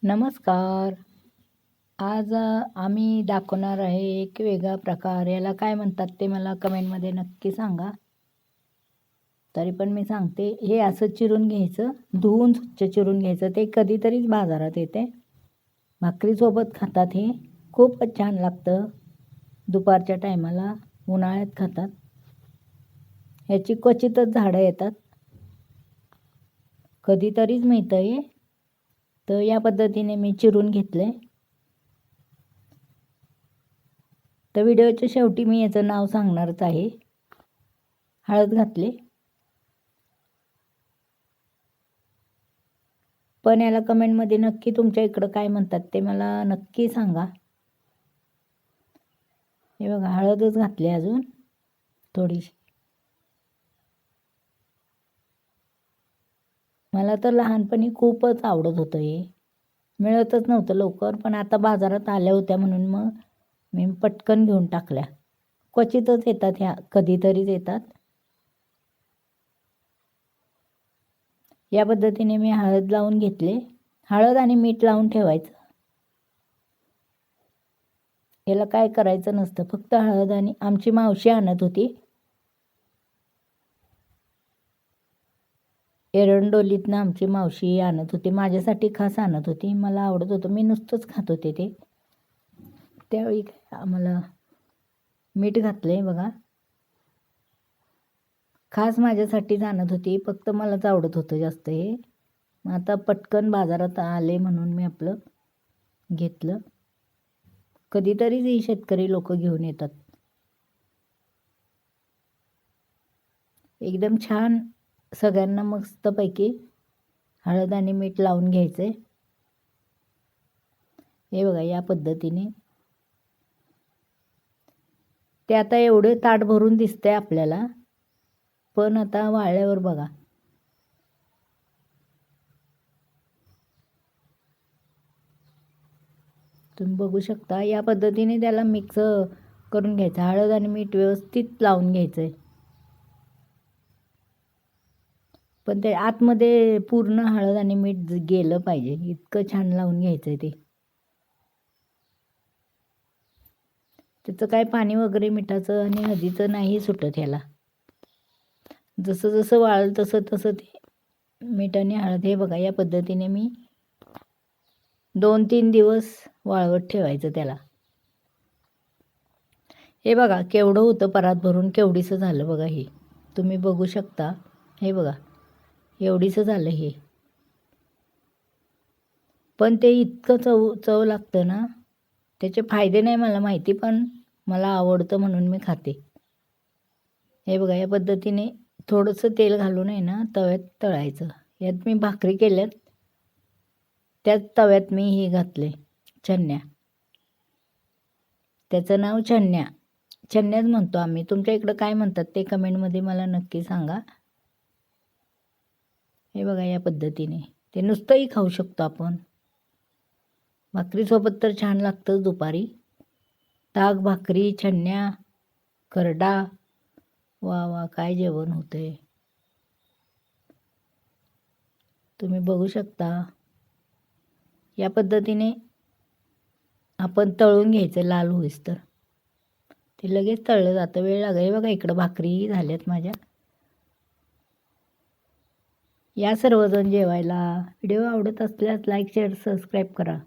नमस्कार. आज आम्ही दाखवणार आहे एक वेगळा प्रकार. याला काय म्हणतात ते मला कमेंटमध्ये नक्की सांगा. तरी पण मी सांगते, हे असं चिरून घ्यायचं, धुवून स्वच्छ चिरून घ्यायचं. ते कधीतरीच बाजारात येते. भाकरीसोबत खातात हे. खूपच छान लागतं. दुपारच्या टायमाला उन्हाळ्यात खातात. ह्याची क्वचितच झाडं येतात. कधीतरीच मिळतं हे. तर या पद्धतीने मी चिरून घेतले. तर व्हिडिओच्या शेवटी मी याचं नाव सांगणारच आहे. हळद घातले. पण याला कमेंटमध्ये नक्की तुमच्या इकडं काय म्हणतात ते मला नक्की सांगा. हे बघा, हळदच घातली अजून थोडीशी. मला तर लहानपणी खूपच आवडत होतं हे. मिळतच नव्हतं लवकर, पण आता बाजारात आल्या होत्या म्हणून मग मी पटकन घेऊन टाकल्या. क्वचितच येतात ह्या, कधीतरीच येतात. या पद्धतीने मी हळद लावून घेतले. हळद आणि मीठ लावून ठेवायचं. याला काय करायचं नसतं, फक्त हळद. आणि आमची मावशी आणत होती एरंडोलीतनं. आमची मावशी आणत होती, माझ्यासाठी खास आणत होती. मला आवडत होतं, मी नुसतंच खात होते ते. त्यावेळी आम्हाला मीठ घातलंय बघा. खास माझ्यासाठीच आणत होती, फक्त मलाच आवडत होतं जास्त हे. आता पटकन बाजारात आले म्हणून मी आपलं घेतलं. कधीतरीच ही शेतकरी लोक घेऊन येतात. एकदम छान सगळ्यांना मस्तपैकी हळद आणि मीठ लावून घ्यायचे. हे बघा, या पद्धतीने. ते आता एवढे ताट भरून दिसतंय आपल्याला, पण आता वाळल्यावर बघा. तुम्ही बघू शकता, या पद्धतीने त्याला मिक्स करून घ्यायचं. हळद आणि मीठ व्यवस्थित लावून घ्यायचं आहे. पण ते आतमध्ये पूर्ण हळद आणि मीठ गेलं पाहिजे, इतकं छान लावून घ्यायचं आहे ते. त्याचं काय पाणी वगैरे मिठाचं आणि हळदीचं नाही सुटत ह्याला. जसं जसं वाळलं तसं तसं ते मीठ आणि हळद. हे बघा, या पद्धतीने मी 2-3 दिवस वाळवत ठेवायचं त्याला. हे बघा, केवढं होतं परात भरून, केवढीसं झालं बघा हे. तुम्ही बघू शकता. हे बघा, एवढीसं झालं हे. पण ते इतकं चव लागतं ना. त्याचे फायदे नाही मला माहिती, पण मला आवडतं म्हणून मी खाते. हे बघा, या पद्धतीने थोडंसं तेल घालून आहे ना तव्यात तळायचं. यात मी भाकरी केल्यात, त्याच तव्यात मी हे घातले चन्या. त्याचं नाव चन्या. चन्याच म्हणतो आम्ही. तुमच्या इकडं काय म्हणतात ते कमेंटमध्ये मला नक्की सांगा. हे बघा, या पद्धतीने. ते नुसतंही खाऊ शकतो आपण. भाकरीसोबत तर छान लागतंच दुपारी. ताक, भाकरी, चन्या, खरडा. वा वा, काय जेवण होतंय. तुम्ही बघू शकता. या पद्धतीने आपण तळून घ्यायचं लाल होईस तर. ते लगेच तळलं जातं, वेळ लागेल. हे बघा, इकडं भाकरी झाल्यात माझ्या. या सर्वजण जेवायला. व्हिडिओ आवडत असल्यास लाईक, शेअर, सबस्क्राईब करा.